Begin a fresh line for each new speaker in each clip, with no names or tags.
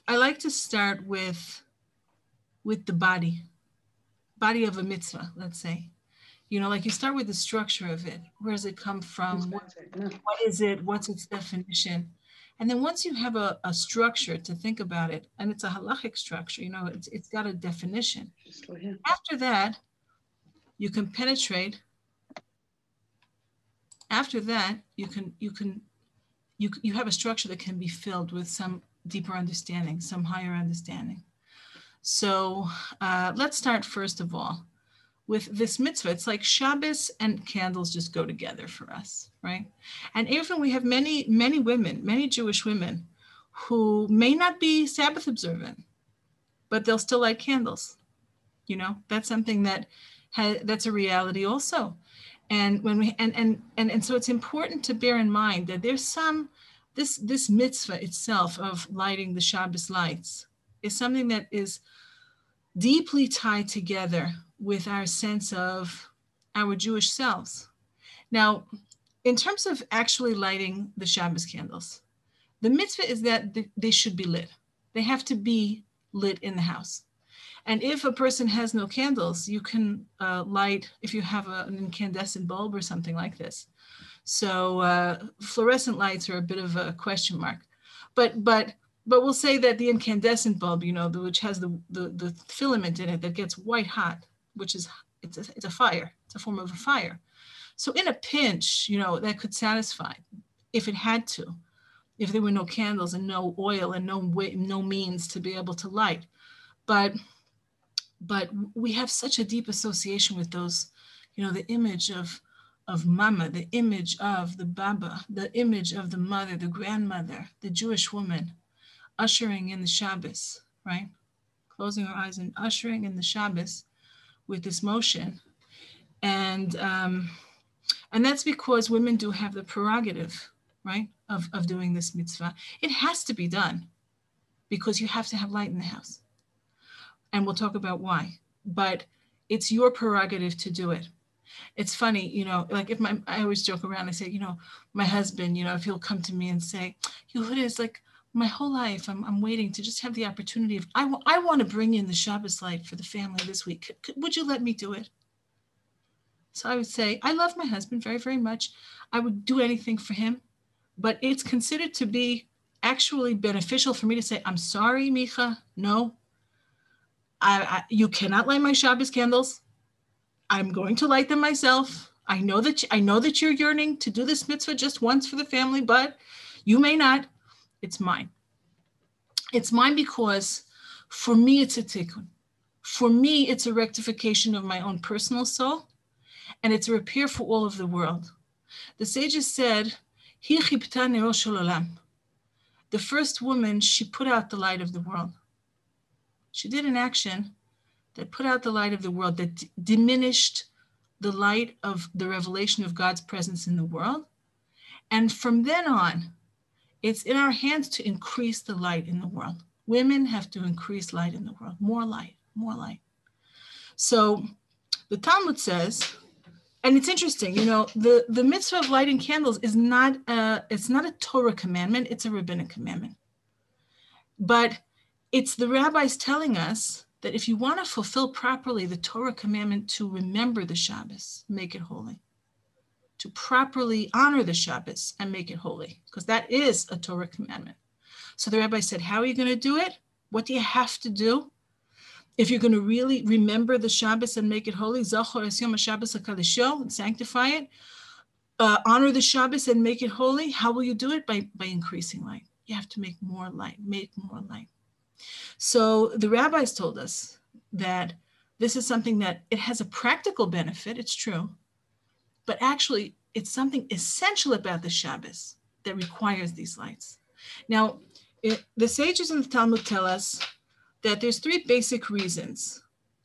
I like to start with the body of a mitzvah, let's say. You know, like you start with the structure of it. Where does it come from? What is it? What's its definition? And then once you have a structure to think about it, and it's a halachic structure, you know, it's got a definition. After that, you can penetrate. After that, you have a structure that can be filled with some deeper understanding, some higher understanding. So let's start first of all with this mitzvah. It's like Shabbos and candles just go together for us, right? And even we have many women, many Jewish women who may not be Sabbath observant, but they'll still light candles. You know, that's something that's a reality also. And when we and so it's important to bear in mind that there's this mitzvah itself of lighting the Shabbos lights is something that is deeply tied together with our sense of our Jewish selves. Now, in terms of actually lighting the Shabbos candles, the mitzvah is that they should be lit. They have to be lit in the house. And if a person has no candles, you can light, if you have an incandescent bulb or something like this. So fluorescent lights are a bit of a question mark. But we'll say that the incandescent bulb, you know, which has the filament in it that gets white hot, which is, it's a fire. It's a form of a fire. So in a pinch, you know, that could satisfy if it had to, if there were no candles and no oil and no means to be able to light. But we have such a deep association with those, you know, the image of mama, the image of the baba, the image of the mother, the grandmother, the Jewish woman, ushering in the Shabbos, right? Closing her eyes and ushering in the Shabbos with this motion. And that's because women do have the prerogative, right, of doing this mitzvah. It has to be done because you have to have light in the house. And we'll talk about why, but it's your prerogative to do it. It's funny, you know, like I always joke around, I say, you know, my husband, you know, if he'll come to me and say, Yehudis, like my whole life, I'm waiting to just have the opportunity of, I want to bring in the Shabbos light for the family this week. Would you let me do it? So I would say, I love my husband very, very much. I would do anything for him, but it's considered to be actually beneficial for me to say, I'm sorry, Micha, no. You cannot light my Shabbos candles. I'm going to light them myself. I know that you're yearning to do this mitzvah just once for the family, but you may not. It's mine. It's mine because for me, it's a tikkun. For me, it's a rectification of my own personal soul, and it's a repair for all of the world. The sages said, Hi chipta nero shel olam. The first woman, she put out the light of the world. She did an action that put out the light of the world, that diminished the light of the revelation of God's presence in the world. And from then on, it's in our hands to increase the light in the world. Women have to increase light in the world, more light, more light. So the Talmud says, and it's interesting, you know, the mitzvah of lighting candles is it's not a Torah commandment, it's a rabbinic commandment. But it's the rabbis telling us that if you want to fulfill properly the Torah commandment to remember the Shabbos, make it holy, to properly honor the Shabbos and make it holy, because that is a Torah commandment. So the rabbi said, how are you going to do it? What do you have to do? If you're going to really remember the Shabbos and make it holy, Zachor es Yom HaShabbos HaKadosho, and sanctify it, honor the Shabbos and make it holy, how will you do it? By increasing light. You have to make more light, make more light. So the rabbis told us that this is something that it has a practical benefit, it's true, but actually it's something essential about the Shabbos that requires these lights. Now, the sages in the Talmud tell us that there's three basic reasons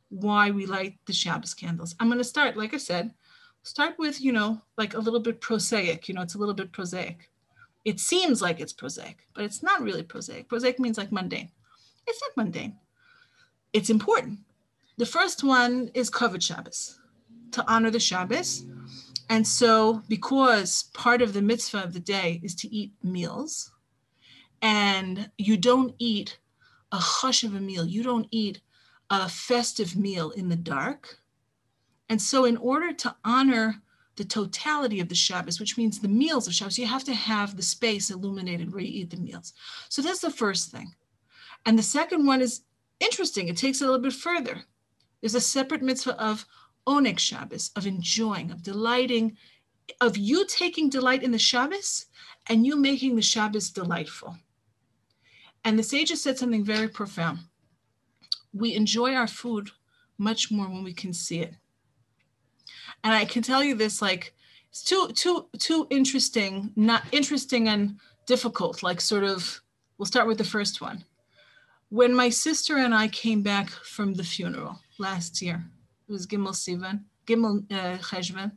why we light the Shabbos candles. I'm going to start, like I said, start with, you know, like a little bit prosaic, you know, it's a little bit prosaic. It seems like it's prosaic, but it's not really prosaic. Prosaic means like mundane. It's not mundane. It's important. The first one is Kavod Shabbos, to honor the Shabbos. And so because part of the mitzvah of the day is to eat meals, and you don't eat a hush of a meal. You don't eat a festive meal in the dark. And so in order to honor the totality of the Shabbos, which means the meals of Shabbos, you have to have the space illuminated where you eat the meals. So that's the first thing. And the second one is interesting. It takes it a little bit further. There's a separate mitzvah of oneg Shabbos, of enjoying, of delighting, of you taking delight in the Shabbos and you making the Shabbos delightful. And the sages said something very profound. We enjoy our food much more when we can see it. And I can tell you this, like, it's too interesting, not interesting and difficult, like sort of, we'll start with the first one. When my sister and I came back from the funeral last year, it was Gimel Cheshvan,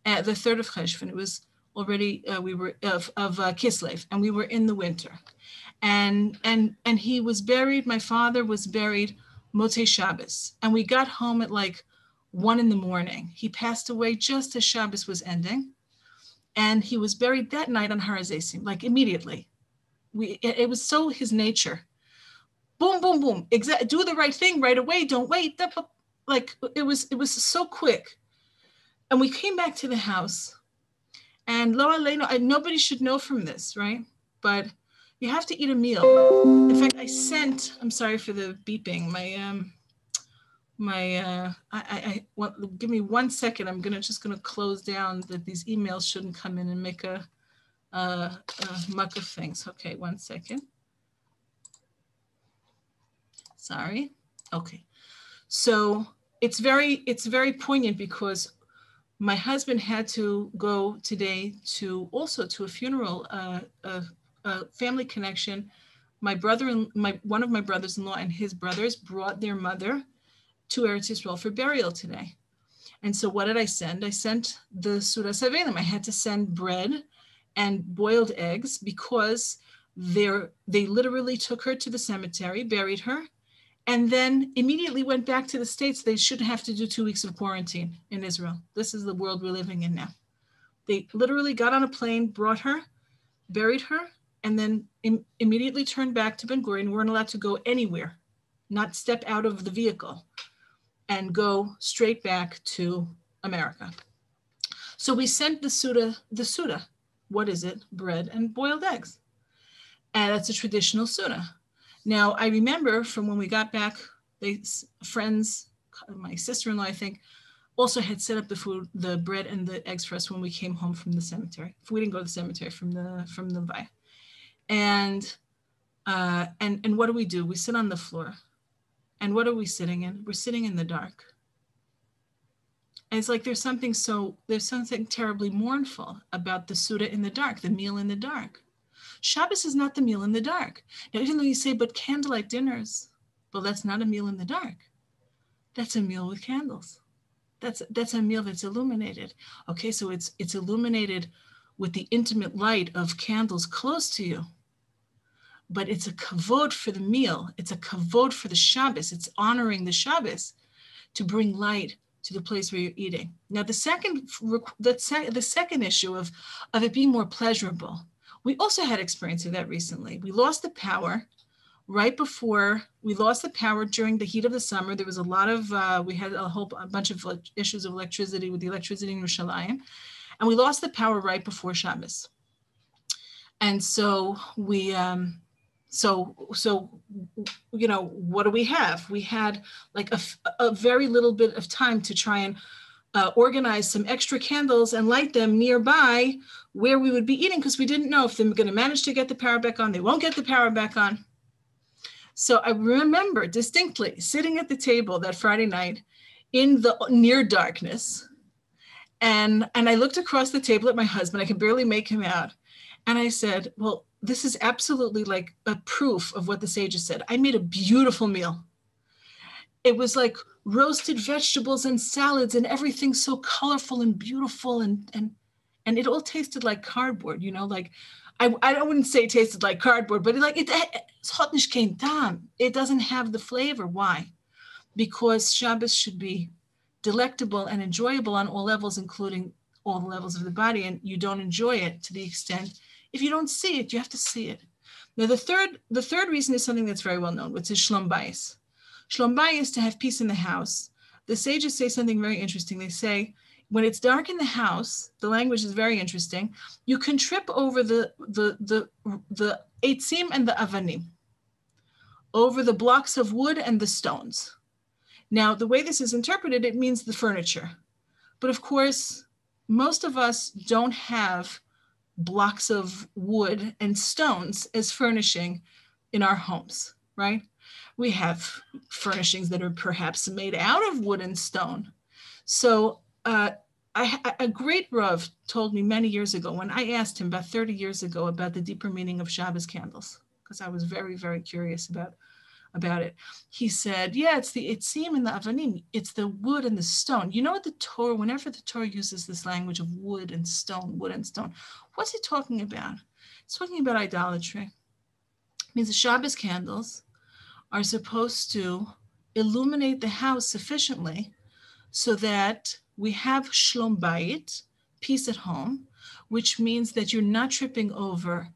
the 3rd of Cheshvan. It was already, we were of Kislev, and we were in the winter. And he was buried, my father was buried Motzei Shabbos. And we got home at like 1 a.m. He passed away just as Shabbos was ending. And he was buried that night on Har HaZeisim, like immediately. It was so his nature. Boom, boom, boom. Do the right thing right away. Don't wait. Like it was so quick. And we came back to the house. And lo aleinu, nobody should know from this, right? But you have to eat a meal. In fact, I'm sorry for the beeping. Give me 1 second. I'm just gonna close down that these emails shouldn't come in and make a muck of things. Okay, 1 second. Sorry. Okay. So it's very poignant because my husband had to go today to a funeral, a family connection. One of my brothers-in-law and his brothers brought their mother to Eretz Yisrael for burial today. And so what did I send? I sent the Sudas Avelim. I had to send bread and boiled eggs because they literally took her to the cemetery, buried her, and then immediately went back to the States. They shouldn't have to do 2 weeks of quarantine in Israel. This is the world we're living in now. They literally got on a plane, brought her, buried her, and then immediately turned back to Ben Gurion. Weren't allowed to go anywhere, not step out of the vehicle, and go straight back to America. So we sent the Suda. What is it? Bread and boiled eggs. And that's a traditional Suda. Now, I remember from when we got back, friends, my sister-in-law, I think, also had set up the food, the bread and the eggs for us when we came home from the cemetery. We didn't go to the cemetery, from the Vaya. And what do? We sit on the floor. And what are we sitting in? We're sitting in the dark. And it's like there's something terribly mournful about the Suda in the dark, the meal in the dark. Shabbos is not the meal in the dark. Now, even though you say, but candlelight dinners, well, that's not a meal in the dark. That's a meal with candles. That's a meal that's illuminated. Okay, so it's illuminated with the intimate light of candles close to you. But it's a kavod for the meal. It's a kavod for the Shabbos. It's honoring the Shabbos to bring light to the place where you're eating. Now, the second issue of it being more pleasurable, we also had experience of that recently. We lost the power right before we lost the power during the heat of the summer. There was a lot of, we had a bunch of issues of electricity with the electricity in Yerushalayim, and we lost the power right before Shabbos. And so we, you know, what do we have? We had like a very little bit of time to try and organize some extra candles and light them nearby where we would be eating, because we didn't know if they're going to manage to get the power back on. They won't get the power back on. So I remember distinctly sitting at the table that Friday night in the near darkness. And I looked across the table at my husband. I could barely make him out. And I said, well, this is absolutely like a proof of what the sages said. I made a beautiful meal. It was like roasted vegetables and salads and everything so colorful and beautiful. And it all tasted like cardboard, you know, like I wouldn't say it tasted like cardboard, but it doesn't have the flavor. Why? Because Shabbos should be delectable and enjoyable on all levels, including all the levels of the body. And you don't enjoy it to the extent, if you don't see it, you have to see it. Now, the third reason is something that's very well known, which is shlom bayis. Shlom bayis, to have peace in the house. The sages say something very interesting. They say, when it's dark in the house, the language is very interesting. You can trip over the eitzim and the avanim, over the blocks of wood and the stones. Now, the way this is interpreted, it means the furniture. But of course, most of us don't have blocks of wood and stones as furnishing in our homes, right? We have furnishings that are perhaps made out of wood and stone. So a great Rav told me many years ago, when I asked him about 30 years ago about the deeper meaning of Shabbos candles, because I was very, very curious about it. He said, yeah, it's the itzim and the avanim. It's the wood and the stone. You know what the Torah, whenever the Torah uses this language of wood and stone, what's it talking about? It's talking about idolatry. It means the Shabbos candles are supposed to illuminate the house sufficiently so that we have shlom bayit, peace at home, which means that you're not tripping over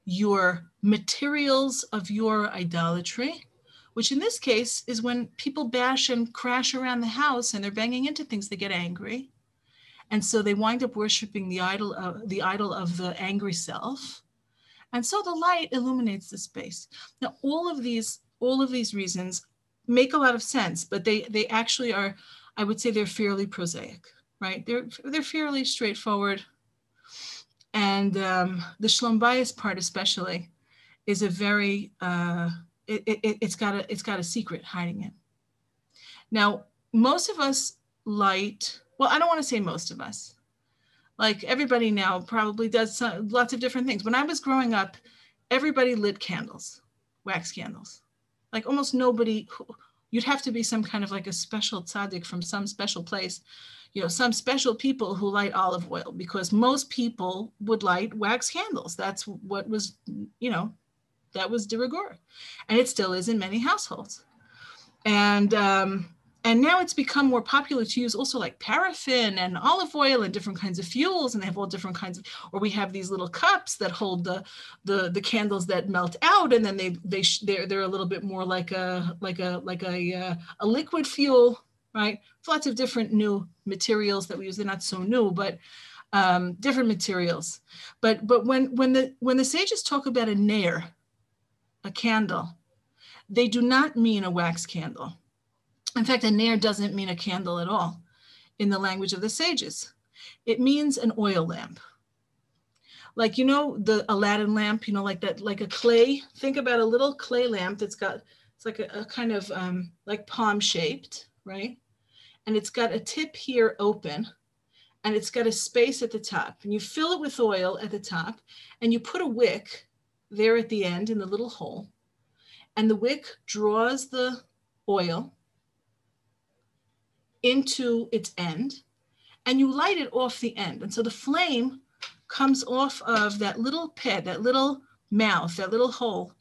your materials of your idolatry, which in this case is when people bash and crash around the house and they're banging into things, they get angry. And so they wind up worshiping the idol of the angry self. And so the light illuminates the space. Now, all of these reasons make a lot of sense, but they actually are, I would say they're fairly prosaic, right? They're fairly straightforward. And the shlom bayis part especially is a very, it's got a secret hiding in. Now, most of us light, well, I don't want to say most of us. Like everybody now probably does lots of different things. When I was growing up, everybody lit candles, wax candles. Like almost nobody, you'd have to be some kind of like a special tzaddik from some special place, some special people who light olive oil, because most people would light wax candles. That's what was, that was de rigueur. And it still is in many households. And now it's become more popular to use also like paraffin and olive oil and different kinds of fuels, and they have all different kinds of, or we have these little cups that hold the candles that melt out, and then they're a little bit more like a liquid fuel, right? Lots of different new materials that we use. They're not so new, but different materials. But when the sages talk about a nair, a candle, they do not mean a wax candle. In fact, a nair doesn't mean a candle at all in the language of the sages. It means an oil lamp. Like, the Aladdin lamp, like that, like a clay, think about a little clay lamp it's like a kind of like palm shaped, right? And it's got a tip here open, and it's got a space at the top, and you fill it with oil at the top, and you put a wick there at the end in the little hole, and the wick draws the oil into its end, and you light it off the end. And so the flame comes off of that little pit, that little mouth, that little hole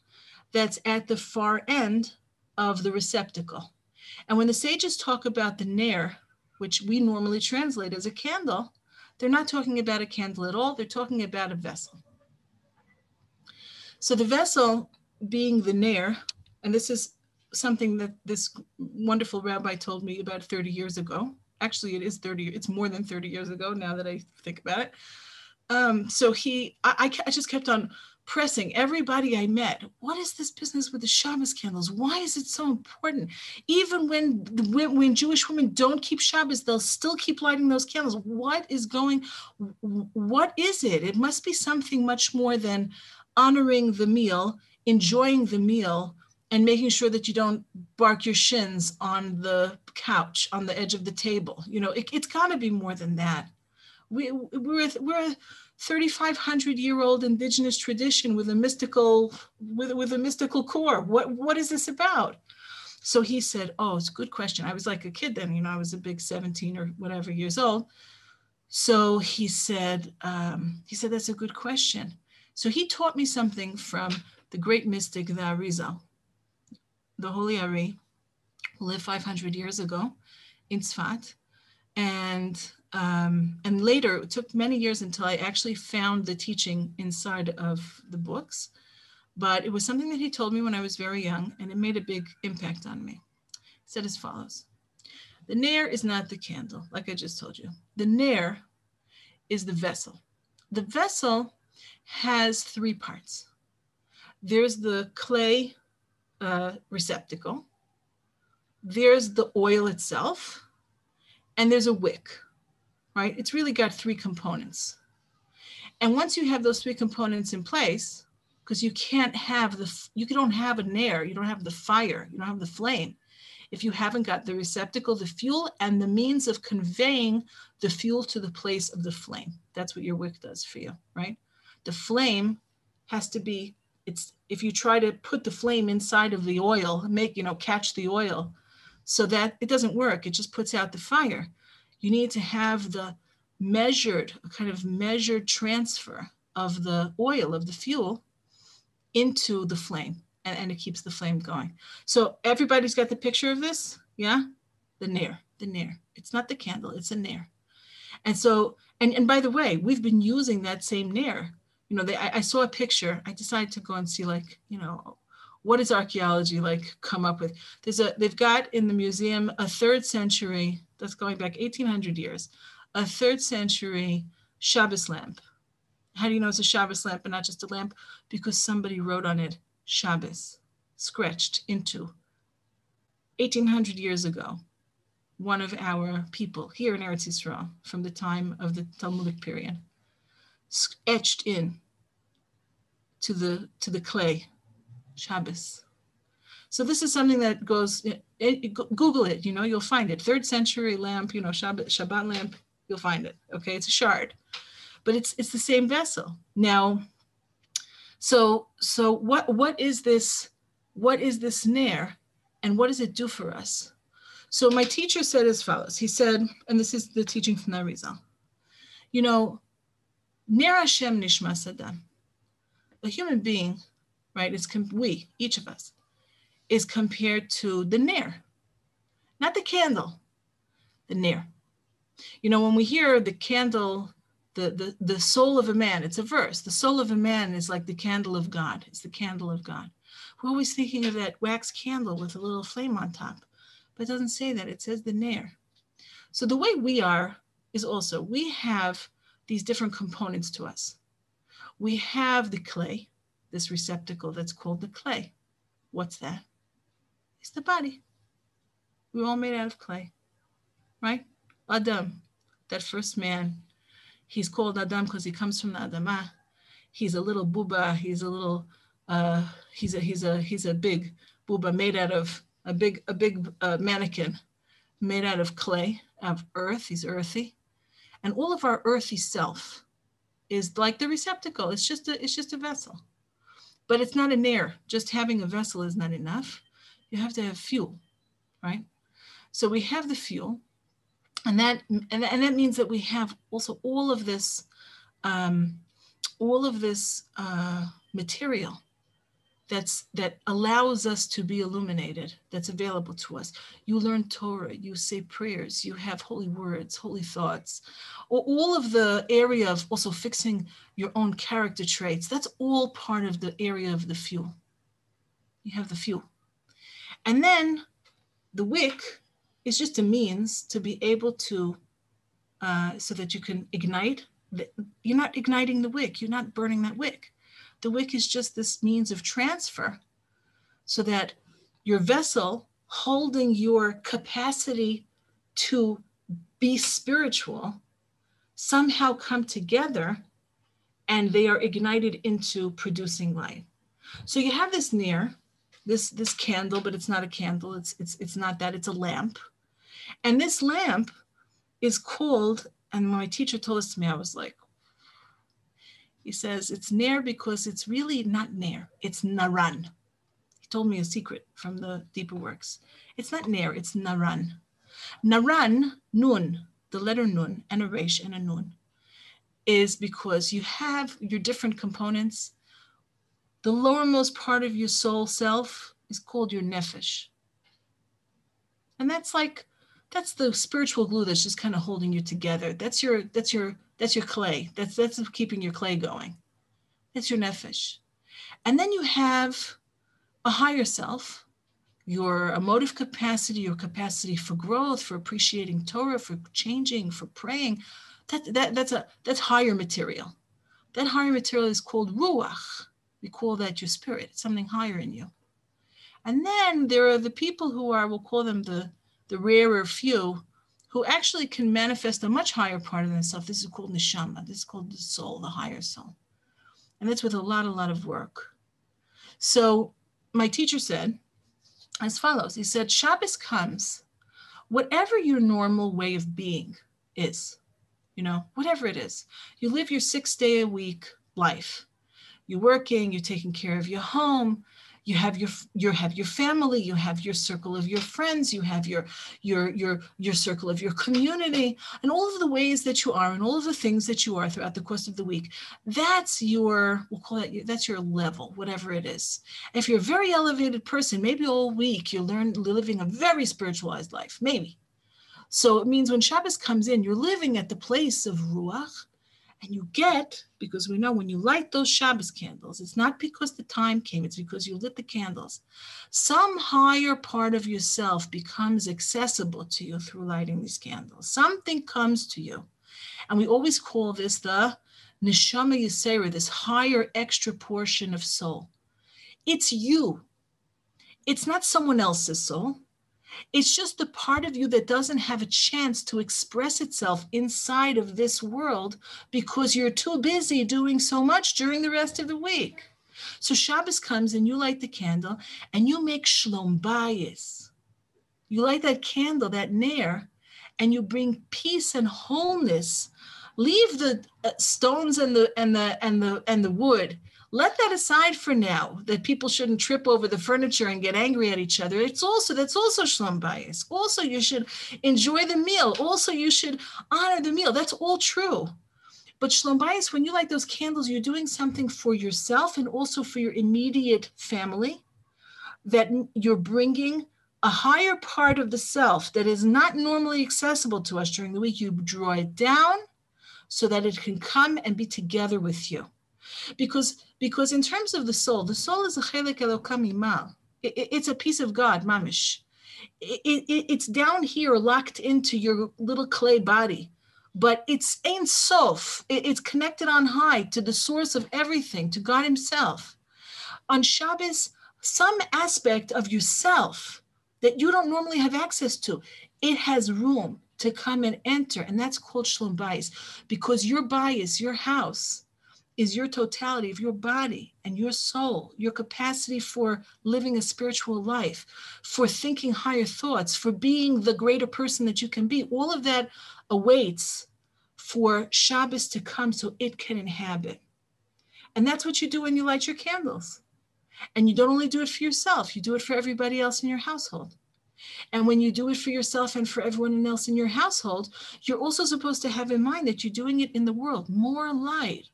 that's at the far end of the receptacle. And when the sages talk about the nair, which we normally translate as a candle, they're not talking about a candle at all. They're talking about a vessel. So the vessel being the nair, and this is something that this wonderful rabbi told me about 30 years ago. Actually, it's more than 30 years ago now that I think about it. So I just kept on pressing everybody I met. What is this business with the Shabbos candles? Why is it so important? Even when Jewish women don't keep Shabbos, they'll still keep lighting those candles. What is it? It must be something much more than honoring the meal, enjoying the meal, and making sure that you don't bark your shins on the couch, on the edge of the table. It's got to be more than that. We're a 3,500-year-old indigenous tradition with a mystical core. What is this about? So he said, "Oh, it's a good question." I was like a kid then. I was a big 17 or whatever years old. So he said, "That's a good question." So he taught me something from the great mystic, the Arizal, the Holy Ari, who lived 500 years ago in Tzfat. And later, it took many years until I actually found the teaching inside of the books. but it was something that he told me when I was very young, and it made a big impact on me. He said as follows: the nair is not the candle, like I just told you. The nair is the vessel. The vessel has three parts. There's the clay receptacle, there's the oil itself, and there's a wick, right? It's really got three components. And once you have those three components in place, because you can't have you don't have a nair, you don't have the fire, you don't have the flame, if you haven't got the receptacle, the fuel, and the means of conveying the fuel to the place of the flame. That's what your wick does for you, right? The flame has to be, if you try to put the flame inside of the oil, catch the oil, so that it doesn't work, it just puts out the fire. You need to have the kind of measured transfer of the oil, of the fuel, into the flame, and it keeps the flame going. So everybody's got the picture of this, yeah? The nair. It's not the candle, it's a nair. And so, and by the way, we've been using that same nair. I saw a picture. I decided to go and see, what does archaeology come up with? They've got in the museum a 3rd century, that's going back 1800 years, a 3rd century Shabbos lamp. How do you know it's a Shabbos lamp and not just a lamp? Because somebody wrote on it Shabbos, scratched into 1800 years ago. One of our people here in Eretz Yisrael from the time of the Talmudic period, etched in to the clay, Shabbos. So this is something that goes, Google it, you'll find it. 3rd century lamp, Shabbat lamp, you'll find it, okay? It's a shard, but it's the same vessel. Now, so what is this nair, and what does it do for us? So my teacher said as follows. He said, and this is the teaching from the Arizal, Ner Hashem nishmas adam. A human being, right, each of us, is compared to the nair, not the candle, the nair. When we hear the candle, the soul of a man, it's a verse. The soul of a man is like the candle of God. It's the candle of God. We're always thinking of that wax candle with a little flame on top, but it doesn't say that. It says the nair. So the way we are is also, we have these different components to us. We have the clay, this receptacle that's called the clay. What's that? It's the body. We're all made out of clay, right? Adam, that first man, he's called Adam because he comes from the Adamah. He's a little buba. He's a little, he's a big buba made out of a big mannequin made out of clay, of earth. He's earthy, and all of our earthy self is like the receptacle. It's just a vessel, but it's not a nair. Just having a vessel is not enough. You have to have fuel, right? So we have the fuel, and that means that we have also all of this material that allows us to be illuminated, that's available to us. You learn Torah, you say prayers, you have holy words, holy thoughts, all of the area of also fixing your own character traits. That's all part of the area of the fuel. You have the fuel. And then the wick is just a means to be able to, so that you can ignite. You're not igniting the wick, you're not burning that wick. The wick is just this means of transfer so that your vessel holding your capacity to be spiritual somehow come together and they are ignited into producing light. So you have this nair, this candle, but it's not a candle. It's not that, it's a lamp. And this lamp is called, and when my teacher told this to me, I was like, he says it's nair because it's really not nair, it's naran. He told me a secret from the deeper works. It's not nair, it's naran. Naran, nun, the letter nun, and a resh and a nun, is because you have your different components. The lowermost part of your soul self is called your nefesh. And that's the spiritual glue that's just kind of holding you together. That's your clay. That's keeping your clay going. That's your nefesh. And then you have a higher self, your emotive capacity, your capacity for growth, for appreciating Torah, for changing, for praying. That's higher material. That higher material is called ruach. We call that your spirit. It's something higher in you. And then there are the people who are, we'll call them the rarer few, who actually can manifest a much higher part of themselves. This is called neshama. This is called the soul, the higher soul. And that's with a lot of work. So my teacher said as follows. He said, Shabbos comes, whatever your normal way of being is, whatever it is. You live your 6-day-a-week life. You're working, you're taking care of your home, you have your family, you have your circle of your friends, you have your circle of your community, and all of the ways that you are and all of the things that you are throughout the course of the week. That's that's your level, whatever it is. If you're a very elevated person, maybe all week you're living a very spiritualized life, maybe. So it means when Shabbos comes in, you're living at the place of Ruach, and you get, because we know when you light those Shabbos candles, it's not because the time came, it's because you lit the candles. Some higher part of yourself becomes accessible to you through lighting these candles. Something comes to you. And we always call this the Neshama Yisera, this higher extra portion of soul. It's you. It's not someone else's soul. It's just the part of you that doesn't have a chance to express itself inside of this world because you're too busy doing so much during the rest of the week. So Shabbos comes and you light the candle and you make shlom bayis. You light that candle, that ner, and you bring peace and wholeness. Leave the stones and the wood. Let that aside for now, that people shouldn't trip over the furniture and get angry at each other. That's also shlom bayis. Also, you should enjoy the meal. Also, you should honor the meal. That's all true. But shlom bayis, when you light those candles, you're doing something for yourself and also for your immediate family, that you're bringing a higher part of the self that is not normally accessible to us during the week. You draw it down so that it can come and be together with you. Because in terms of the soul is a chelek elokam imal. It's a piece of God, mamish. It's down here locked into your little clay body, but it's Ein Sof. It's connected on high to the source of everything, to God himself. On Shabbos, some aspect of yourself that you don't normally have access to, it has room to come and enter, and that's called shlom bayis, because your bayis, your house, is your totality of your body and your soul, your capacity for living a spiritual life, for thinking higher thoughts, for being the greater person that you can be. All of that awaits for Shabbos to come so it can inhabit. And that's what you do when you light your candles. And you don't only do it for yourself, you do it for everybody else in your household. And when you do it for yourself and for everyone else in your household, you're also supposed to have in mind that you're doing it in the world. More light,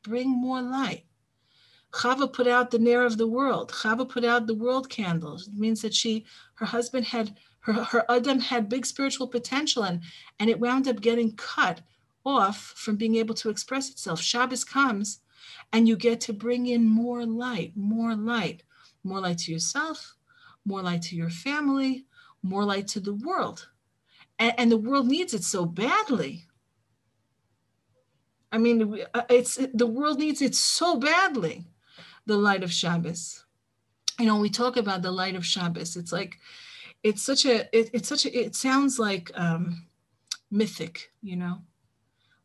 bring more light. Chava put out the ner of the world. Chava put out the world candles. It means that her husband had, her Adam had big spiritual potential and it wound up getting cut off from being able to express itself. Shabbos comes and you get to bring in more light to yourself, more light to your family, more light to the world. And the world needs it so badly. I mean, the world needs it so badly, the light of Shabbos. We talk about the light of Shabbos. It's like, it sounds like mythic,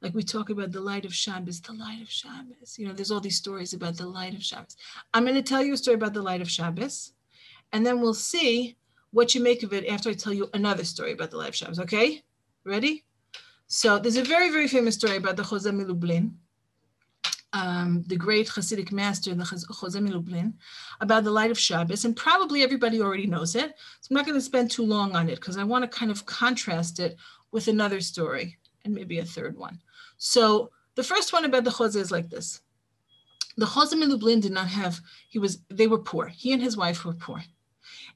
Like we talk about the light of Shabbos, there's all these stories about the light of Shabbos. I'm going to tell you a story about the light of Shabbos. And then we'll see what you make of it after I tell you another story about the light of Shabbos, okay? Ready? So there's a very, very famous story about the Chozeh Milublin, the great Hasidic master, the Chozeh Milublin, about the light of Shabbos. And probably everybody already knows it. So I'm not going to spend too long on it because I want to kind of contrast it with another story and maybe a third one. So the first one about the Chozeh is like this. The Chozeh Milublin did not have, they were poor. He and his wife were poor.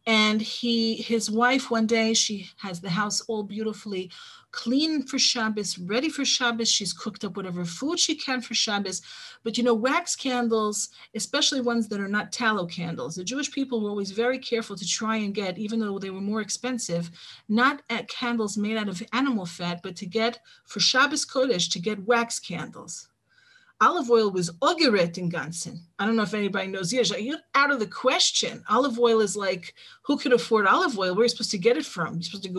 And his wife, one day, she has the house all beautifully clean for Shabbos, ready for Shabbos. She's cooked up whatever food she can for Shabbos. But wax candles, especially ones that are not tallow candles, the Jewish people were always very careful to try and get, even though they were more expensive, not candles made out of animal fat, but to get, for Shabbos Kodesh, to get wax candles. Olive oil was ogeret in Gansen. I don't know if anybody knows Yiddish. You're out of the question. Olive oil is like, who could afford olive oil? Where are you supposed to get it from? You're supposed to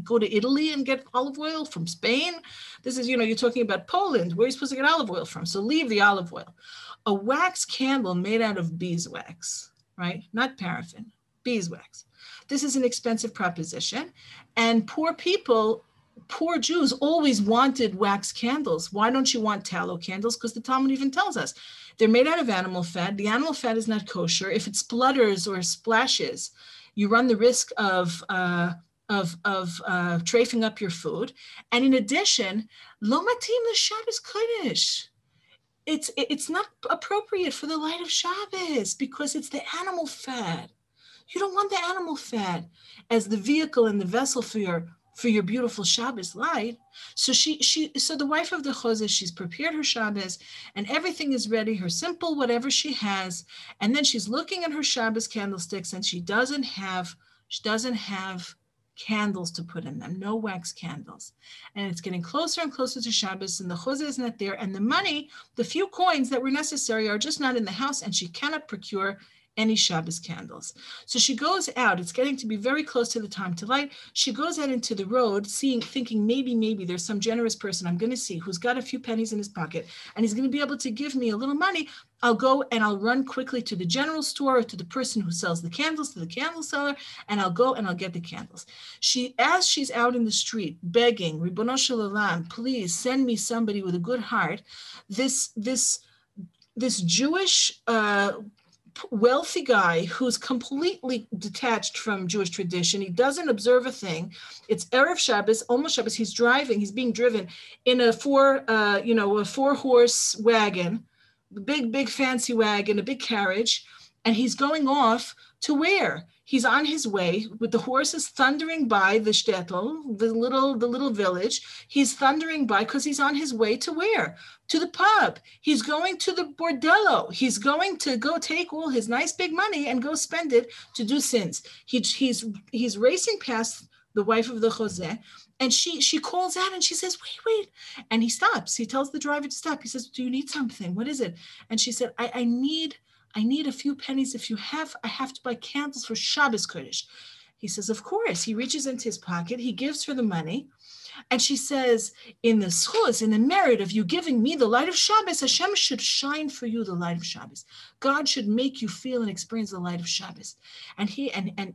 go to Italy and get olive oil from Spain? This is, you're talking about Poland. Where are you supposed to get olive oil from? So leave the olive oil. A wax candle made out of beeswax, right? Not paraffin, beeswax. This is an expensive proposition. And poor Jews always wanted wax candles. Why don't you want tallow candles? Because the Talmud even tells us they're made out of animal fat. The animal fat is not kosher. If it splutters or splashes, you run the risk of trafing up your food. And in addition, lo matim l'Shabbos Kodesh. It's not appropriate for the light of Shabbos because it's the animal fat. You don't want the animal fat as the vehicle and the vessel for your beautiful Shabbos light. So so the wife of the Chozeh, she's prepared her Shabbos and everything is ready, her simple, whatever she has. And then she's looking at her Shabbos candlesticks and she doesn't have candles to put in them, no wax candles. And it's getting closer and closer to Shabbos and the Chozeh is not there. And the money, the few coins that were necessary are just not in the house and she cannot procure any Shabbos candles. So she goes out, it's getting to be very close to the time to light. She goes out into the road, thinking maybe there's some generous person I'm going to see who's got a few pennies in his pocket and he's going to be able to give me a little money. I'll go and I'll run quickly to the general store or to the person who sells the candles, to the candle seller, and I'll go and I'll get the candles. As she's out in the street begging, Ribono Shel Olam, please send me somebody with a good heart, this Jewish wealthy guy who's completely detached from Jewish tradition. He doesn't observe a thing. It's Erev Shabbos, almost Shabbos. He's being driven in a four-horse wagon, big fancy wagon, a big carriage, and he's going off to where? He's on his way with the horses thundering by the shtetl, the little village. He's thundering by because he's on his way to where? To the pub. He's going to the bordello. He's going to go take all his nice big money and go spend it to do sins. He's racing past the wife of the Chozeh, and she calls out and she says, wait. And he stops. He tells the driver to stop. He says, do you need something? What is it? And she said, I need a few pennies. If you have, I have to buy candles for Shabbos Kodesh. He says, of course. He reaches into his pocket. He gives her the money. And she says, in the schus, in the merit of you giving me the light of Shabbos, Hashem should shine for you the light of Shabbos. God should make you feel and experience the light of Shabbos. And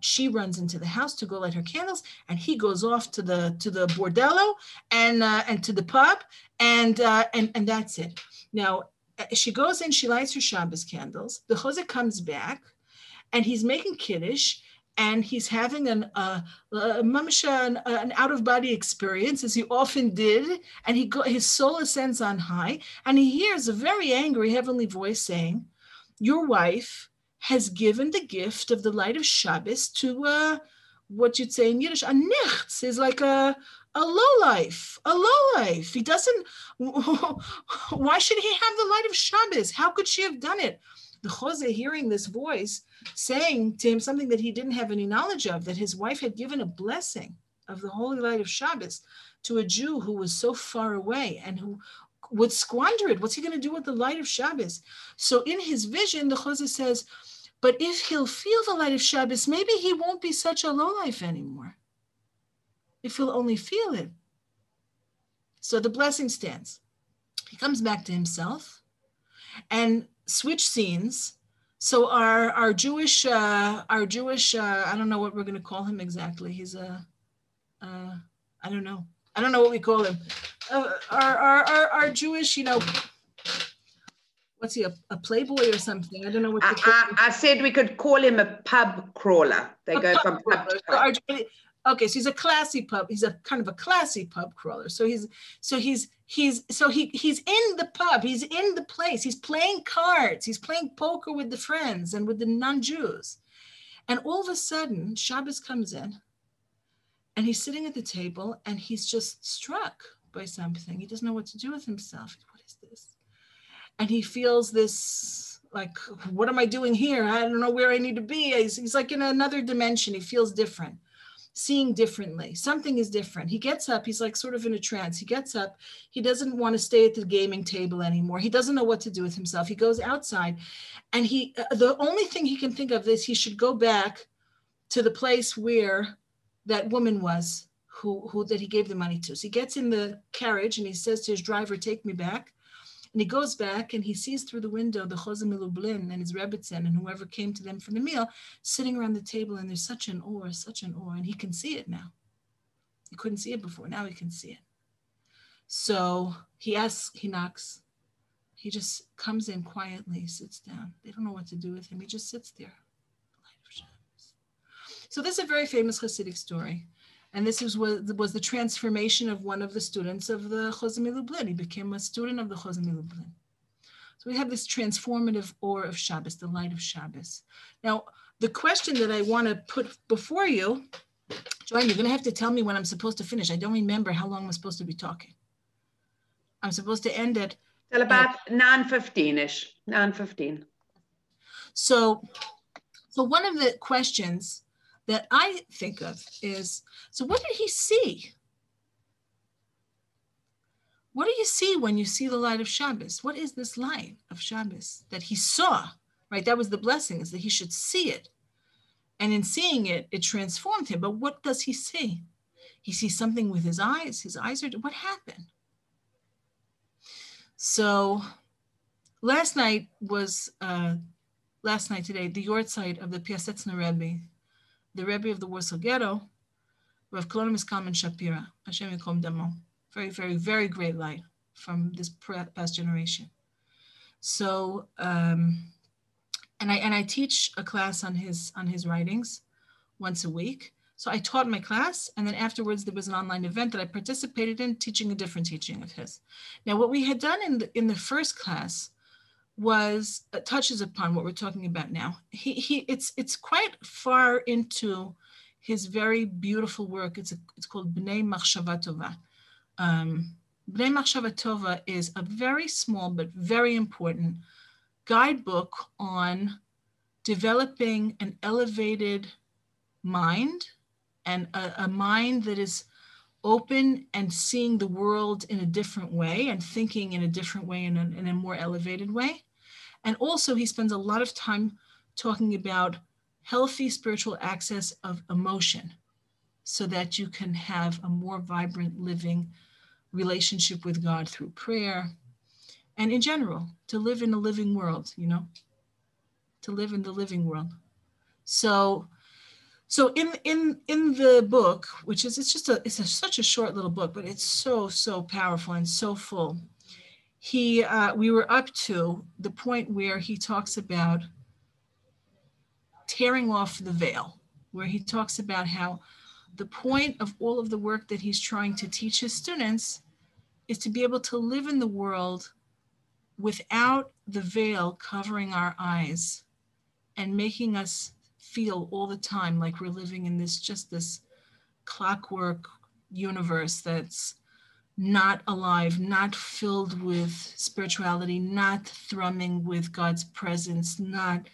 she runs into the house to go light her candles, and he goes off to the bordello and to the pub, and that's it. Now, she goes in, she lights her Shabbos candles. The Chozeh comes back, and he's making Kiddush, and he's having an out-of-body experience, as he often did, and his soul ascends on high, and he hears a very angry heavenly voice saying, your wife has given the gift of the light of Shabbos to what you'd say in Yiddish, a nichts, is like a lowlife. He doesn't, why should he have the light of Shabbos? How could she have done it? The Chozeh, hearing this voice, saying to him something that he didn't have any knowledge of, that his wife had given a blessing of the holy light of Shabbos to a Jew who was so far away and who would squander it. What's he going to do with the light of Shabbos? So in his vision, the Chozeh says, but if he'll feel the light of Shabbos, maybe he won't be such a lowlife anymore. If he'll only feel it. So the blessing stands. He comes back to himself and switch scenes. So our Jewish, I don't know what we're going to call him exactly. He's I don't know what we call him. Our Jewish, what's he, a playboy or something? I don't know what.
I said we could call him a pub crawler. They go from pub to pub.
Okay, so he's a classy pub. He's a kind of a classy pub crawler. So he's in the pub. He's in the place. He's playing cards. He's playing poker with the friends and with the non-Jews. And all of a sudden, Shabbos comes in, and he's sitting at the table, and he's just struck by something. He doesn't know what to do with himself. What is this? And he feels this, like, what am I doing here? I don't know where I need to be. He's like in another dimension. He feels different, seeing differently. Something is different. He gets up. He's like sort of in a trance. He gets up. He doesn't want to stay at the gaming table anymore. He doesn't know what to do with himself. He goes outside, and the only thing he can think of is he should go back to the place where that woman was who that he gave the money to. So he gets in the carriage and he says to his driver, take me back. And he goes back and he sees through the window the Chozeh Lublin and his Rebbetzen and whoever came to them for the meal sitting around the table, and there's such an awe, and he can see it now. He couldn't see it before, now he can see it. So he asks, he knocks, he just comes in quietly, sits down. They don't know what to do with him. He just sits there. Light of Shabbos. So this is a very famous Hasidic story. And this was the transformation of one of the students of the Chozeh Lublin. He became a student of the Chozeh Lublin. So we have this transformative awe of Shabbos, the light of Shabbos. Now, the question that I want to put before you, Joanne, you're going to have to tell me when I'm supposed to finish. I don't remember how long I'm supposed to be talking. I'm supposed to end at...
Till about 9:15-ish, 9:15.
So one of the questions that I think of is, so what did he see? What do you see when you see the light of Shabbos? What is this light of Shabbos that he saw, right? That was the blessing, is that he should see it. And in seeing it, it transformed him. But what does he see? He sees something with his eyes. His eyes are, what happened? So last night today, the yortzeit of the Piasetzner Rebbe, the Rebbe of the Warsaw Ghetto, Rav Kolon Kalman Shapira, Hashem Yikom Damo. Very, very, very great light from this past generation. So, and I teach a class on his writings once a week. So I taught my class, and then afterwards there was an online event that I participated in, teaching a different teaching of his. Now, what we had done in the first class was touches upon what we're talking about now. It's quite far into his very beautiful work. It's called Bnei Machshava Tova. Bnei Machshava Tova is a very small but very important guidebook on developing an elevated mind, and a mind that is open and seeing the world in a different way and thinking in a different way, in a more elevated way. And also he spends a lot of time talking about healthy spiritual access of emotion so that you can have a more vibrant living relationship with God through prayer. And in general, to live in a living world, to live in the living world. So in the book, which is, such a short little book, but it's so powerful and so full. We were up to the point where he talks about tearing off the veil, where he talks about how the point of all of the work that he's trying to teach his students is to be able to live in the world without the veil covering our eyes and making us feel all the time like we're living in this clockwork universe that's not alive, not filled with spirituality, not thrumming with God's presence, not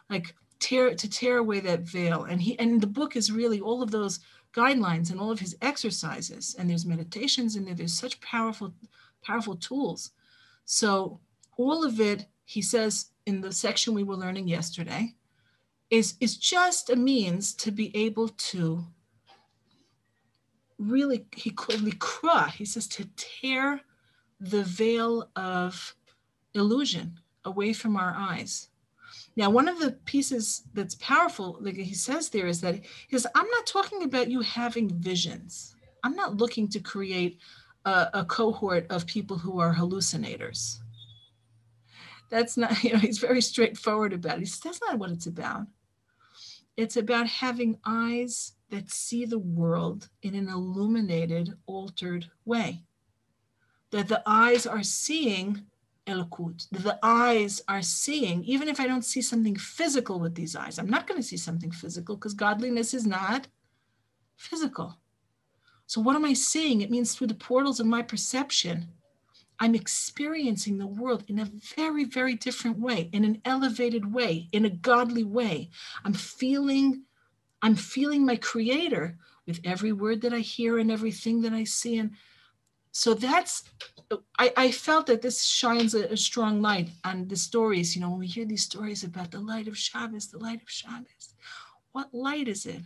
like tear away that veil. And the book is really all of those guidelines and all of his exercises, and there's meditations in there. There's such powerful tools. So all of it, he says in the section we were learning yesterday, is just a means to be able to really, he says, to tear the veil of illusion away from our eyes. Now, one of the pieces that's powerful, like he says there, is that he says, I'm not talking about you having visions. I'm not looking to create a cohort of people who are hallucinators. That's not, he's very straightforward about it. He says, that's not what it's about. It's about having eyes that see the world in an illuminated, altered way. That the eyes are seeing Elokut. The eyes are seeing, even if I don't see something physical with these eyes. I'm not going to see something physical because godliness is not physical. So what am I seeing? It means through the portals of my perception, I'm experiencing the world in a very, very different way, in an elevated way, in a godly way. I'm feeling my Creator with every word that I hear and everything that I see. And so I felt that this shines a strong light on the stories. When we hear these stories about the light of Shabbos, the light of Shabbos, what light is it?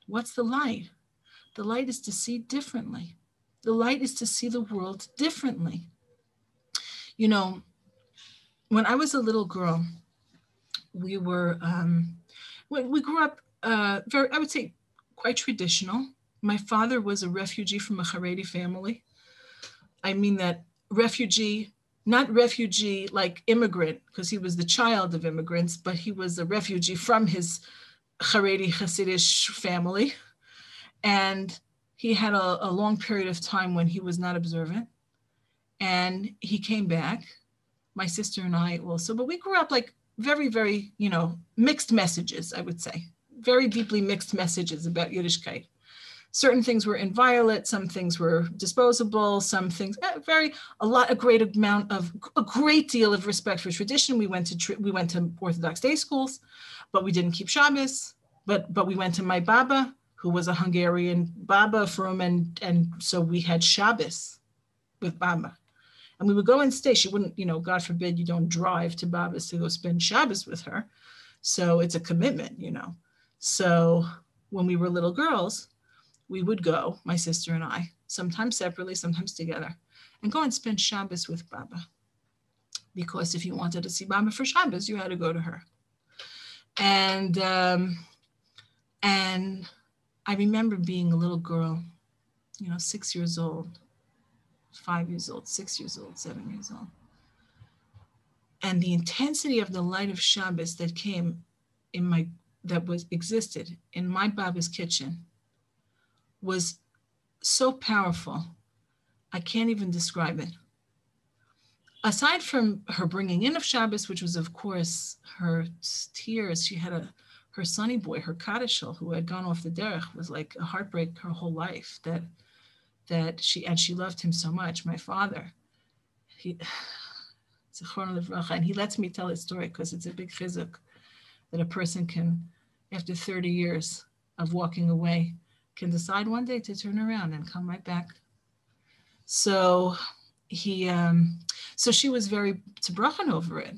What's the light? The light is to see differently. The light is to see the world differently. When I was a little girl, we were, we grew up very, I would say, quite traditional. My father was a refugee from a Haredi family. I mean that refugee, not refugee like immigrant, because he was the child of immigrants, but he was a refugee from his Haredi Hasidish family. And he had a long period of time when he was not observant. And he came back, my sister and I also, but we grew up like very, very, mixed messages, I would say. Very deeply mixed messages about Yiddishkeit. Certain things were inviolate, some things were disposable, some things, a great deal of respect for tradition. We went to Orthodox day schools, but we didn't keep Shabbos. But we went to my Baba, who was a Hungarian Baba from, and so we had Shabbos with Baba. And we would go and stay. She wouldn't, God forbid you don't drive to Baba's to go spend Shabbos with her. So it's a commitment, So when we were little girls, we would go, my sister and I, sometimes separately, sometimes together, and go and spend Shabbos with Baba. Because if you wanted to see Baba for Shabbos, you had to go to her. And I remember being a little girl, 6 years old, 5 years old, 6 years old, 7 years old. And the intensity of the light of Shabbos that existed in my Baba's kitchen was so powerful, I can't even describe it. Aside from her bringing in of Shabbos, which was of course her tears, she had her sonny boy, her Kadishel, who had gone off the derech, was like a heartbreak her whole life, that she loved him so much, my father. And he lets me tell his story because it's a big chizuk that a person can, after 30 years of walking away, can decide one day to turn around and come right back. So she was very tzibrochen over it.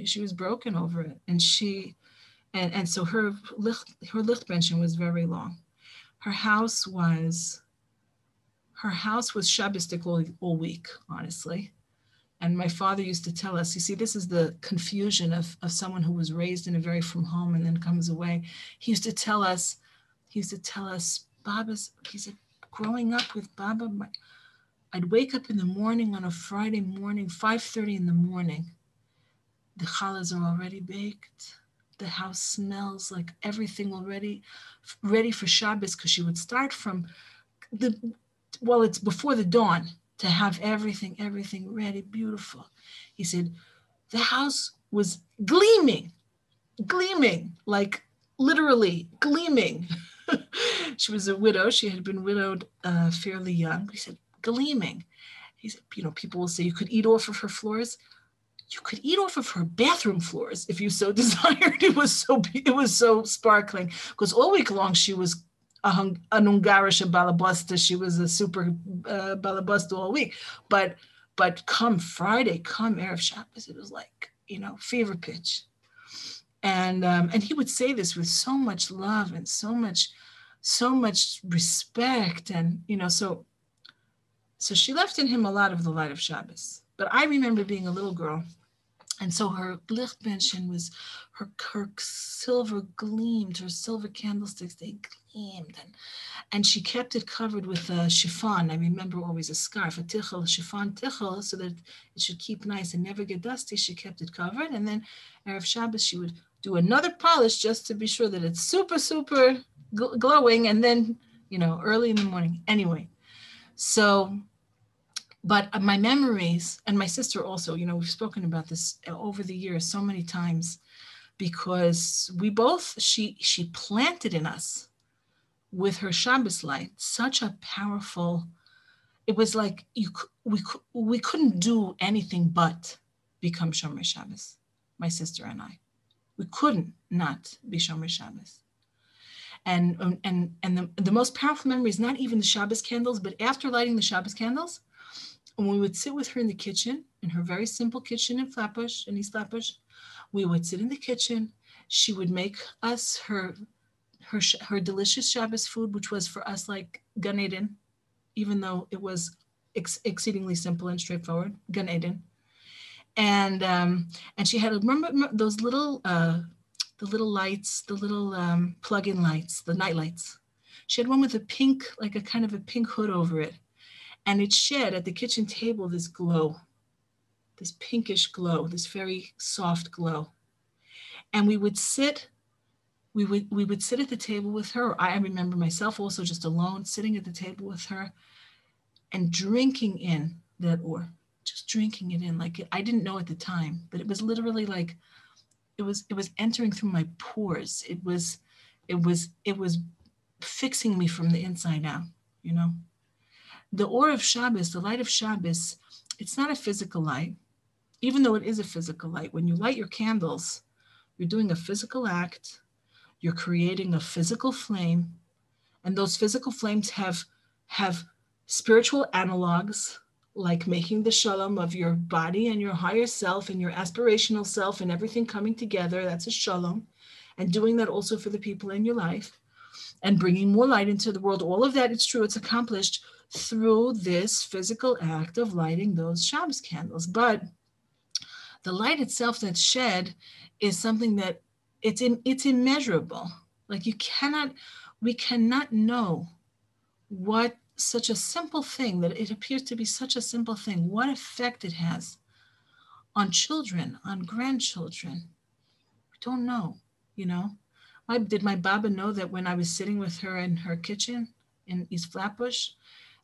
She was broken over it, and so her lichtbenchen was very long. Her house was Shabbosdik all week, honestly. And my father used to tell us, you see, this is the confusion of someone who was raised in a very frum home and then comes away. He used to tell us, he said, growing up with Baba, I'd wake up in the morning on a Friday morning, 5:30 in the morning. The challahs are already baked. The house smells like everything already ready for Shabbos, because she would start from it's before the dawn to have everything ready, beautiful. He said, the house was gleaming, like literally gleaming. She was a widow. She had been widowed fairly young. He said, gleaming. He said, people will say you could eat off of her floors. You could eat off of her bathroom floors if you so desired. It was so sparkling, because all week long she was an Ungarish balabasta. She was a super balabasta all week. But come Friday, come Erev Shabbos, it was like, fever pitch. And he would say this with so much love and so much respect. And, so she left in him a lot of the light of Shabbos. But I remember being a little girl, and so her lichtbenchen was, her silver gleamed, her silver candlesticks, they gleamed. And she kept it covered with a chiffon. I remember always a scarf, a tichel, a chiffon tichel, so that it should keep nice and never get dusty. She kept it covered. And then Erev Shabbos, she would do another polish just to be sure that it's super, super glowing. And then, early in the morning. Anyway, so But my memories, and my sister also, you know, we've spoken about this over the years so many times, because we both, she planted in us with her Shabbos light such a powerful, it was like we couldn't do anything but become Shomer Shabbos, my sister and I. We couldn't not be Shomer Shabbos. And the most powerful memory is not even the Shabbos candles, but after lighting the Shabbos candles, when we would sit with her in the kitchen, in her very simple kitchen in Flatbush, in East Flatbush, we would sit in the kitchen. She would make us her delicious Shabbos food, which was for us like Gan Eden, even though it was exceedingly simple and straightforward, Gan Eden. And she had, remember those little, the little lights, the little plug-in lights, the night lights. She had one with a pink, like a kind of a pink hood over it. And it shed at the kitchen table this glow, this pinkish glow, this very soft glow. And we would sit, we would sit at the table with her. I remember myself also just alone, sitting at the table with her and drinking in that or, just drinking it in. Like I didn't know at the time, but it was literally like, it was entering through my pores. It was fixing me from the inside out, you know? The Or of Shabbos, the light of Shabbos, it's not a physical light, even though it is a physical light. When you light your candles, you're doing a physical act, you're creating a physical flame, and those physical flames have spiritual analogs, like making the shalom of your body and your higher self and your aspirational self and everything coming together. That's a shalom. And doing that also for the people in your life and bringing more light into the world. All of that, it's true, it's accomplished through this physical act of lighting those Shabbos candles. But the light itself that's shed is something that it's immeasurable. Like we cannot know what such a simple thing, that it appears to be such a simple thing, what effect it has on children, on grandchildren. We don't know, you know. Did my Baba know that when I was sitting with her in her kitchen in East Flatbush,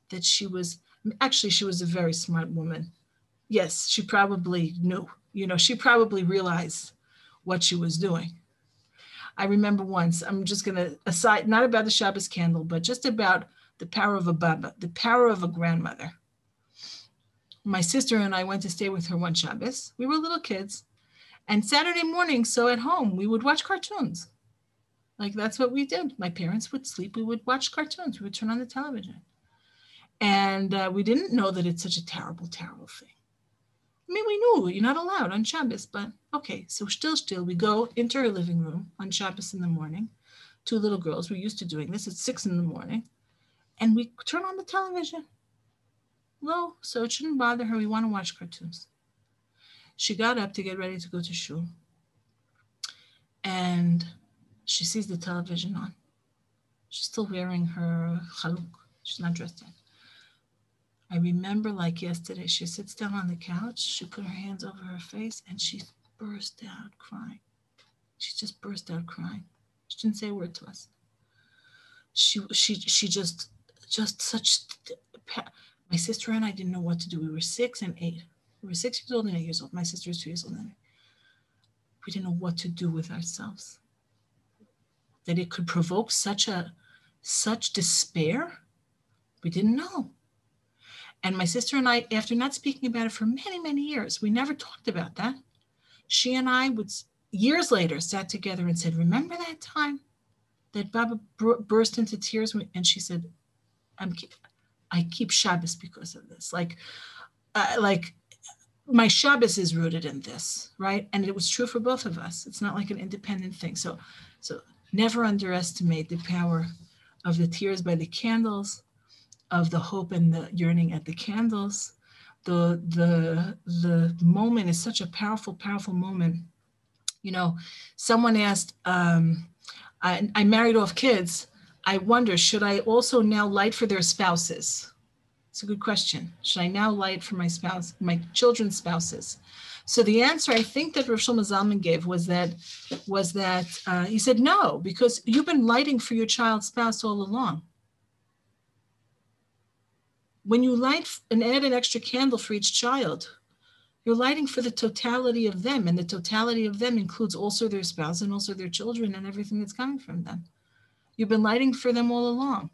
that she was a very smart woman. Yes, she probably knew, you know, she probably realized what she was doing. I remember once, I'm just gonna aside, not about the Shabbos candle, but just about the power of a Baba, the power of a grandmother. My sister and I went to stay with her one Shabbos. We were little kids. And Saturday morning, so at home, we would watch cartoons. Like that's what we did. My parents would sleep. We would watch cartoons. We would turn on the television. And we didn't know that it's such a terrible, terrible thing. I mean, we knew you're not allowed on Shabbos, but okay. So still, we go into her living room on Shabbos in the morning. Two little girls, we're used to doing this at 6 a.m. And we turn on the television. Low, so it shouldn't bother her. We want to watch cartoons. She got up to get ready to go to shul. And she sees the television on. She's still wearing her chaluk. She's not dressed yet. I remember like yesterday, she sits down on the couch, she put her hands over her face, and she burst out crying. She just burst out crying. She didn't say a word to us. She just such, my sister and I didn't know what to do. We were 6 and 8. We were 6 years old and 8 years old. My sister is 2 years older than me. We didn't know what to do with ourselves. That it could provoke such despair, we didn't know. And my sister and I, after not speaking about it for many, many years, we never talked about that. She and I would, years later, sat together and said, remember that time that Baba burst into tears? And she said, I keep Shabbos because of this. Like my Shabbos is rooted in this, right? And it was true for both of us. It's not like an independent thing. So never underestimate the power of the tears by the candles, of the hope and the yearning at the candles. The moment is such a powerful, powerful moment. You know, someone asked, I married off kids. I wonder, should I also now light for their spouses? It's a good question. Should I now light for my spouse, my children's spouses? So the answer I think that Rav Shlomo Zalman gave was that he said no, because you've been lighting for your child's spouse all along. when you light and add an extra candle for each child, you're lighting for the totality of them, and the totality of them includes also their spouse and also their children and everything that's coming from them. You've been lighting for them all along.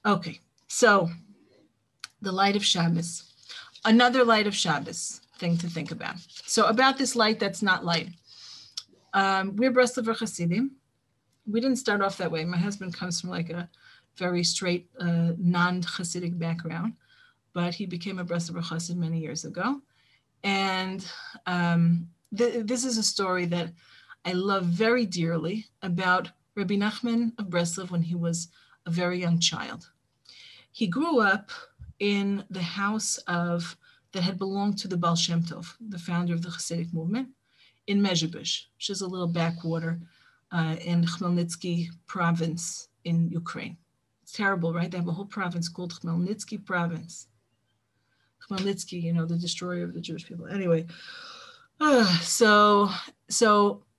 Okay, so the light of Shabbos. Another light of Shabbos thing to think about. So about this light that's not light. We're Breslover Hasidim. We didn't start off that way. My husband comes from like a very straight, non-Hasidic background, but he became a Breslover Hasid many years ago. And this is a story that I love very dearly about Rabbi Nachman of Breslov when he was a very young child. He grew up in the house that had belonged to the Baal Shem Tov, the founder of the Hasidic movement, in Mezhebush, which is a little backwater in Khmelnytsky province in Ukraine. It's terrible, right? They have a whole province called Khmelnytsky province. Khmelnytsky, the destroyer of the Jewish people. Anyway, so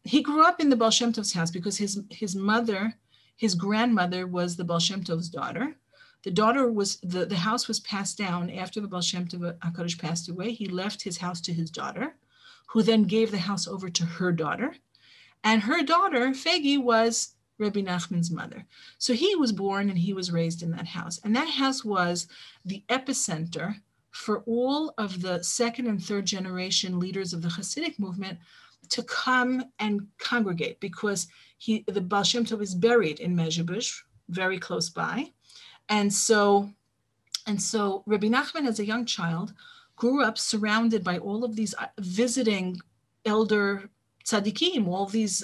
he grew up in the Baal Shem Tov's house because his grandmother was the Baal Shem Tov's daughter. The daughter was, the house was passed down after the Baal Shem Tov HaKadosh passed away. He left his house to his daughter, who then gave the house over to her daughter. And her daughter, Fegi, was Rabbi Nachman's mother. So he was born and he was raised in that house. And that house was the epicenter for all of the second and third generation leaders of the Hasidic movement to come and congregate, because the Baal Shem Tov is buried in Mezhebush, very close by. And so Rabbi Nachman, as a young child, grew up surrounded by all of these visiting elder tzaddikim, all these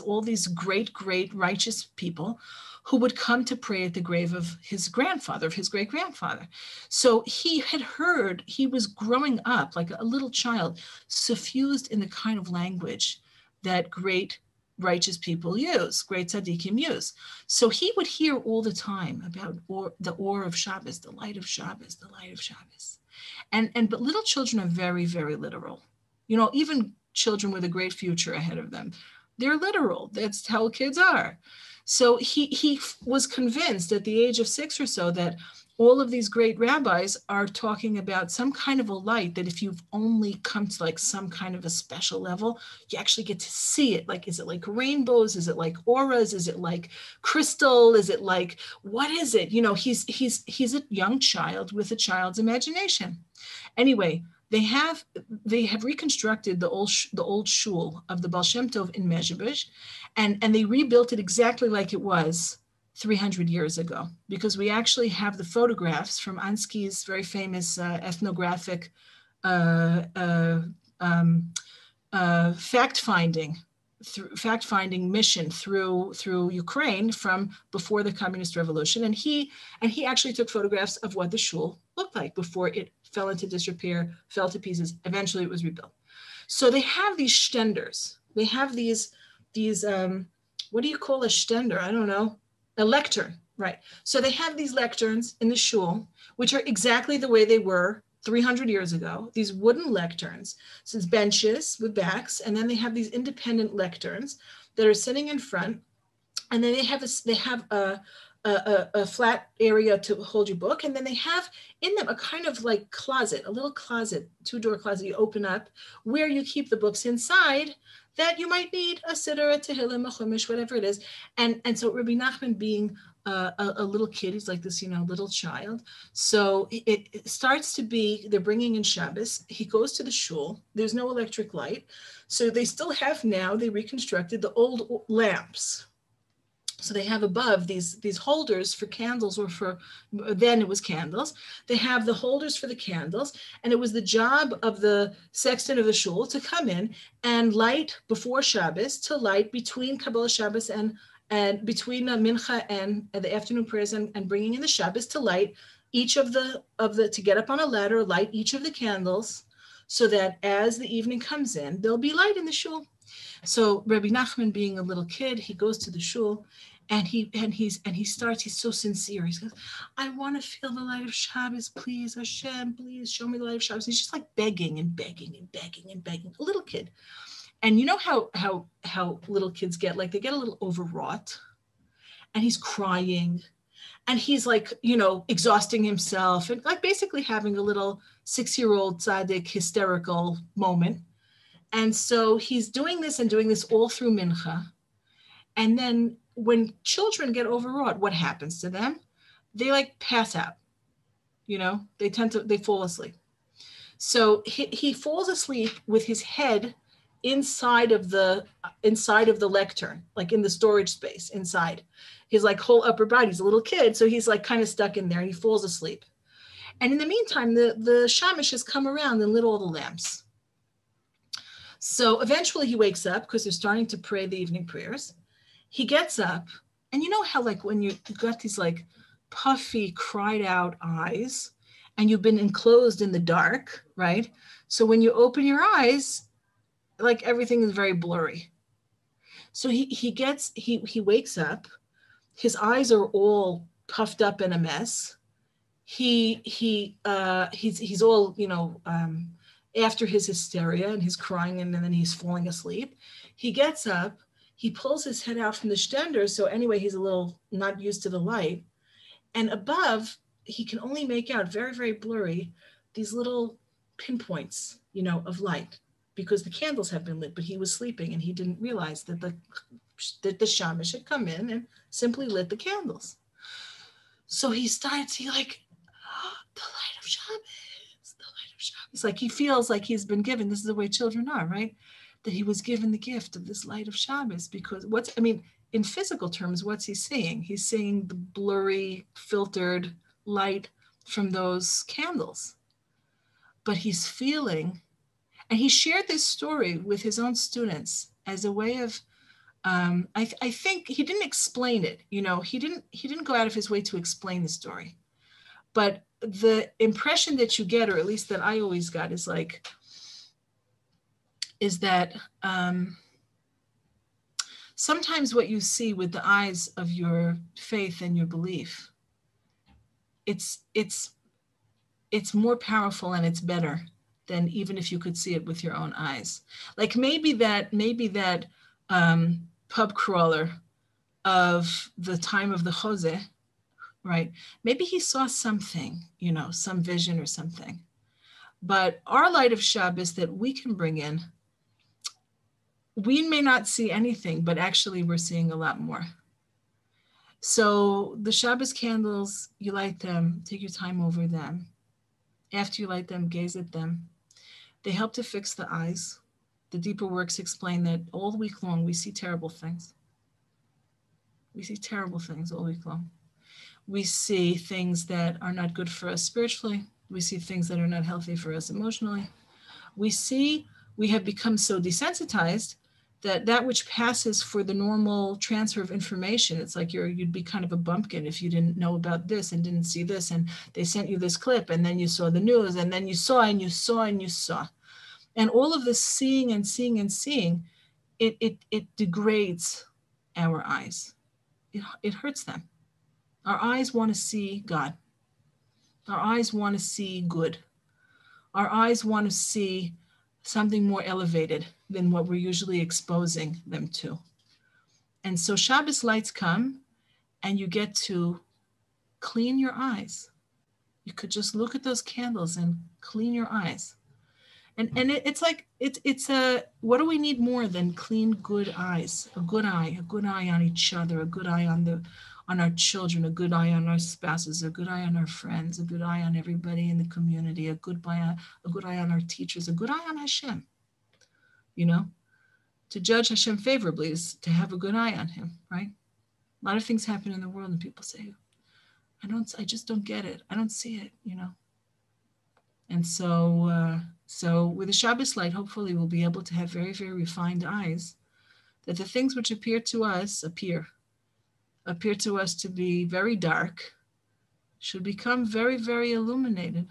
great righteous people who would come to pray at the grave of his grandfather, of his great-grandfather. So he was growing up like a little child, suffused in the kind of language that great righteous people use, great tzaddikim use. So he would hear all the time about the or of Shabbos, the light of Shabbos, the light of Shabbos. But little children are very, very literal. Even children with a great future ahead of them, they're literal. That's how kids are. So he was convinced at the age of 6 or so that all of these great rabbis are talking about some kind of a light that if you've only come to like some kind of a special level, you actually get to see it. Like, is it like rainbows? Is it like auras? Is it like crystal? Is it like, what is it? He's a young child with a child's imagination. Anyway, they have reconstructed the old shul of the Baal Shem Tov in Mezhebush, and they rebuilt it exactly like it was 300 years ago, because we actually have the photographs from Ansky's very famous ethnographic fact-finding mission through Ukraine from before the communist revolution, and he actually took photographs of what the shul looked like before it fell into disrepair, fell to pieces. Eventually, it was rebuilt. So they have these stenders. They have these what do you call a stender? I don't know. A lectern, right? So they have these lecterns in the shul, which are exactly the way they were 300 years ago. These wooden lecterns, so it's benches with backs, and then they have these independent lecterns that are sitting in front, and then they have a flat area to hold your book, and then they have in them a kind of like closet, a little closet, 2-door closet you open up, where you keep the books inside that you might need, a siddur, a tehillim, a chumash, whatever it is. And so Rabbi Nachman, being a little kid, he's like this, little child. So it starts to be, they're bringing in Shabbos. He goes to the shul. There's no electric light. So they still have now, they reconstructed the old lamps. So they have above these holders for candles, or then it was candles. They have the holders for the candles, and it was the job of the sexton of the shul to come in and light before Shabbos, to light between Kabbalah Shabbos and between Mincha and the afternoon prayers and bringing in the Shabbos, to light each of the to get up on a ladder, light each of the candles, so that as the evening comes in, there'll be light in the shul. So Rabbi Nachman, being a little kid, he goes to the shul, and he's so sincere. He says, I want to feel the light of Shabbos, please, Hashem, please show me the light of Shabbos. He's just like begging and begging and begging and begging, a little kid. And you know how little kids get, like they get a little overwrought, and he's crying, And he's like, exhausting himself and like basically having a little 6-year-old tzaddik hysterical moment. And so he's doing this all through mincha. And then when children get overwrought, what happens to them? They like pass out, they fall asleep. So he falls asleep with his head inside of the lectern, like in the storage space inside. His like whole upper body. He's a little kid, so he's like kind of stuck in there and he falls asleep. And in the meantime, the shamash has come around and lit all the lamps. So eventually he wakes up because they're starting to pray the evening prayers. He gets up, and you know how like when you got these like puffy, cried out eyes, and you've been enclosed in the dark, right? So when you open your eyes, like everything is very blurry. So he wakes up, his eyes are all puffed up in a mess. He's all, after his hysteria and his crying and then he's falling asleep. He gets up, he pulls his head out from the stender. So anyway, he's a little not used to the light. And above, he can only make out very, very blurry, these little pinpoints, of light, because the candles have been lit, but he was sleeping and he didn't realize that the shamash had come in and simply lit the candles. So he started to like, the light of Shabbos, the light of Shabbos. Like he feels like he's been given, this is the way children are, right? That he was given the gift of this light of Shabbos, because in physical terms, what's he seeing? He's seeing the blurry, filtered light from those candles. But he's feeling, and he shared this story with his own students as a way of, I think he didn't explain it, he didn't go out of his way to explain the story. But the impression that you get, or at least that I always got, is that sometimes what you see with the eyes of your faith and your belief, it's more powerful and it's better than even if you could see it with your own eyes. Like maybe that pub crawler of the time of the Jose, right? Maybe he saw something, some vision or something. But our light of Shabbos that we can bring in, we may not see anything, but actually we're seeing a lot more. So the Shabbos candles, you light them, take your time over them. After you light them, gaze at them. They help to fix the eyes. The deeper works explain that all week long we see terrible things. We see terrible things all week long. We see things that are not good for us spiritually. We see things that are not healthy for us emotionally. We have become so desensitized that which passes for the normal transfer of information, it's like you'd be kind of a bumpkin if you didn't know about this and didn't see this, and they sent you this clip, and then you saw the news, and then you saw and you saw and you saw. And all of this seeing and seeing and seeing, it degrades our eyes. It hurts them. Our eyes want to see God. Our eyes want to see good. Our eyes want to see something more elevated than what we're usually exposing them to. And so Shabbos lights come and you get to clean your eyes. You could just look at those candles and clean your eyes. And it's like, what do we need more than clean, good eyes? A good eye on each other, a good eye on our children, a good eye on our spouses, a good eye on our friends, a good eye on everybody in the community, a good eye on our teachers, a good eye on Hashem. To judge Hashem favorably is to have a good eye on him, right? A lot of things happen in the world and people say, I just don't get it. I don't see it, And so with the Shabbos light, hopefully we'll be able to have very, very refined eyes, that the things which appear to us to us to be very dark should become very, very illuminated.